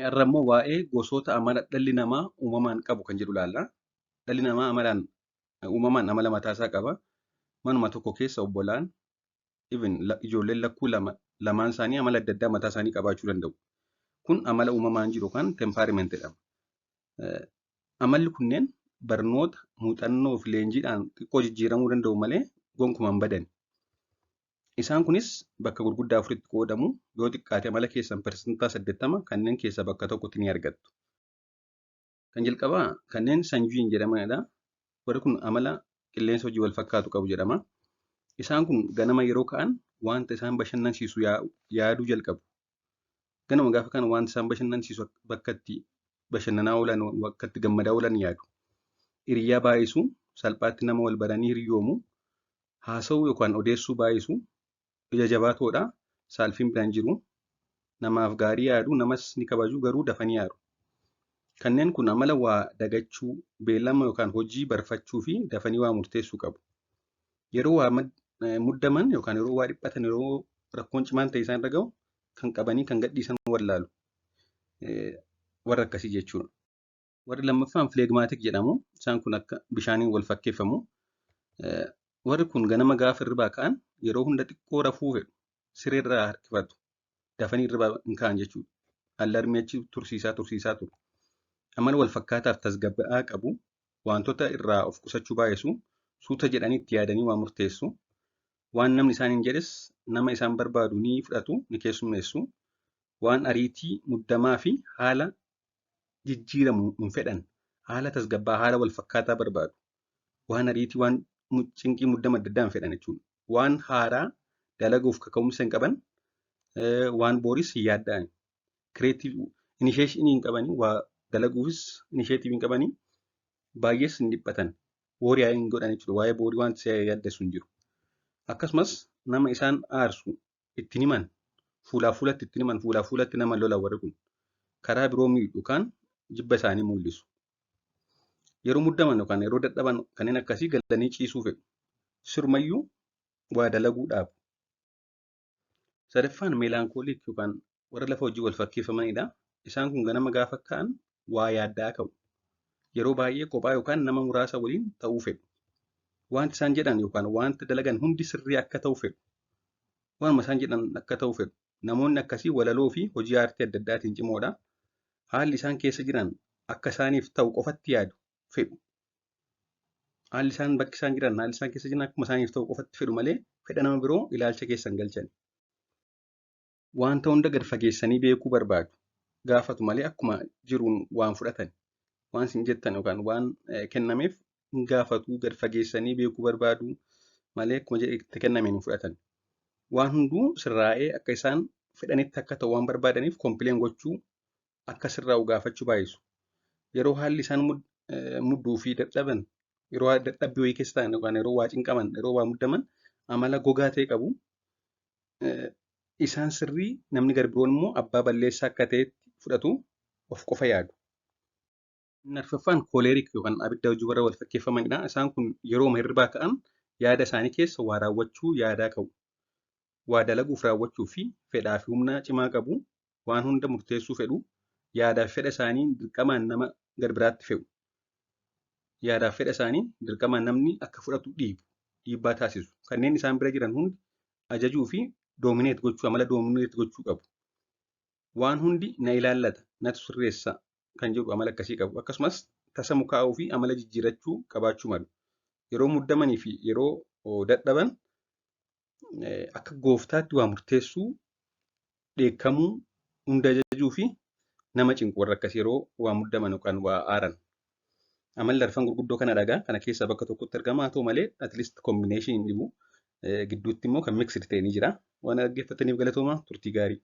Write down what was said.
Har'a immoo waa'ee gosoota amala dhalli namaa uumamaan qabu kan jedhu ilaalla. Dhalli namaa uumamaan amala mataasaa qaba. Manuma tokko keessa obbolaan ijoolleen lakkuu lamaan isaanii amala adda addaa mataa isaanii qabaachuu danda'u. Kun amala uumamaan jiru kan tempaarimentii jedhama. Amalli kunneen barnoota, muuxannoo fi leenjiidhaan xiqqoo jijjiiramuu danda'u malee gonkumaa hin badani. Isaan kunis bakka gurguddaa afuritti qoodamu. Yoo xiqqaate amala keessan persentaa 80 kanneen keessaa bakka tokkotti ni argattu. Kan jalqabaa kanneen sanjiin jedhamanidha. Warri kun amala qilleensa hojii wal fakkaatu qabu jedhama. Isaan kun ganama yeroo ka'an wanta isaan bashannansiisu yaaduu jalqabu. Ganama gaafa kana wanta isaan bashannansiisu bakka itti bashannanaa oolan, bakka itti gammadaa oolan yaadu. Hiriyaa baay'isu, salphaatti nama wal baranii hiriyoomu, haasa'uu yookaan odeessuu baay'isu, ija jabaatoodha, saalfiin biraan jiru, namaaf gaarii yaadu, namas ni kabaju garuu dafanii yaadu. Kanneen kun amala waa dagachuu, beellama yookaan hojii barfachuu fi dafanii waa murteessuu qabu. Yeroo waa muddaman yookaan yeroo waa dhiphatan, yeroo rakkoon cimaan ta'e isaan irra gahu kan qabanii kan gadhiisan wallaalu. Warra akkasii jechuudha. Warri lammaffaan fileegmaatik jedhamu. Isaan kun akka bishaaniin wal fakkeeffamu. Warri kun ganama gaafa hirribaa ka'an yeroo hunda xiqqoo rafuu fedhu. Siree irraa harkifatu. Dafanii hirribaa hin ka'an jechuudha. Allarmii achi tursiisaa turu. Amala wal fakkaataaf tasgabba'aa qabu. Wantoota irraa of qusachuu baay'isu. Suuta jedhanii itti yaadanii waa murteessu. Waan namni isaan hin jedhes nama isaan barbaadu ni fudhatu, ni keessummeessu. Waan ariitii muddamaa fi haala jijjiiramu hin fedhan. Haala tasgabbaa, haala wal fakkaataa barbaadu. Waan ariitii, waan cinqii muddama adda addaa hin fedhan jechuudha. Waan haaraa dalaguuf kaka'umsa hin qaban, waan booris hin yaadda'an. Kireetiivii inisheeshinii hin qabanii, waa dalaguufis inisheetiivii hin qabanii, baay'ees hin dhiphatan. Boorii hin godhan jechuudha. Waa'ee boorii wanti isa yaaddessu hin jiru. Akkasumas nama isaan aarsu ittiin himan, fuulaa fuulatti ittiin himan, fuulaa fuulatti nama lolan warri kun karaa biroo miidhu kan jibba isaanii mul'isu. Yeroo muddaman yookaan yeroo dadhaban kanneen akkasii galanii ciisuu fedhu. Sirumayyuu waa dalaguu dhaabu. Sadaffaan meelaankooliik yookaan warra lafa hojii wal fakkeeffamanidha. Isaan kun ganama gaafa ka'an waa yaaddaa ka'u. Yeroo baay'ee kophaa yookaan nama muraasa waliin ta'uu fedhu. Wanti isaan jedhan yookaan wanta dalagan hundi sirrii akka ta'u fedhu. Waanuma isaan jedhan akka ta'u fedhu. Namoonni akkasii walaloo fi hojii aartii adda addaatiin cimoodha. Haalli isaan keessa jiran akka isaaniif ta'u qofatti yaadu fedhu. Haalli isaan bakki isaan jiran, haalli isaan keessa jiran akkuma isaaniif ta'u qofatti fedhu malee fedha nama biroo ilaalcha keessa hin galchan. Wanta hunda gad fageessanii beekuu barbaadu. Gaafatu malee akkuma jiruun waan fudhatan. Waan isin jettan yookaan waan kennameef hin gaafatu, gad fageessanii beekuu barbaadu malee akkuma itti kennameen hin fudhatan. Waan hunduu sirraa'ee akka isaan fedhanitti akka ta'u waan barbaadaniif kompileen gochuu akka sirraa'u gaafachuu baay'isu. Yeroo haalli isaan mudduu fi dadhaban, yeroo dadhabbii wayii keessa ta'an yookaan yeroo waa cinqaman, yeroo waa muddaman amala gogaa ta'e qabu. Isaan sirrii, namni garbiroon immoo abbaa balleessaa akka ta'etti fudhatu, of qofa yaadu. Inni arfaffaan kooleerik yookaan abidda hojii warra wal fakkeeffamanidha. Isaan kun yeroo hirribaa ka'an yaada isaanii keessa waa raawwachuu yaadaa ka'u. Waa dalaguuf raawwachuu fi fedhaa fi humna cimaa qabu. Waan hunda murteessuu fedhu. Yaadaaf fedha isaanii dirqamaan nama garbiraatti fe'u. Yaadaaf fedha isaanii dirqamaan namni akka fudhatu dhiibbaa taasisu. Kanneen isaan bira jiran hundi ajajuu fi doomineet gochuu, amala doomineet gochuu qabu. Waan hundi na ilaallata, natu sirreessa kan jedhu amala akkasii qabu. Akkasumas tasa mukaa'uu fi amala jijjiirachuu qabaachuu malu. Yeroo muddamanii fi yeroo dadhaban akka gooftaatti waa murteessuu, dheekkamuu, hunda ajajuu fi nama cinqu warra akkasii yeroo waa muddaman yookaan waa aaran. Amalli arfan gurguddoo kana dhagaa kana keessaa bakka tokkotti argama. Haa ta'u malee atleast koombineeshiniin dhibu gidduutti immoo kan miksir ta'e ni jira. Waan dhaggeeffataniif galatooma, turtii gaarii.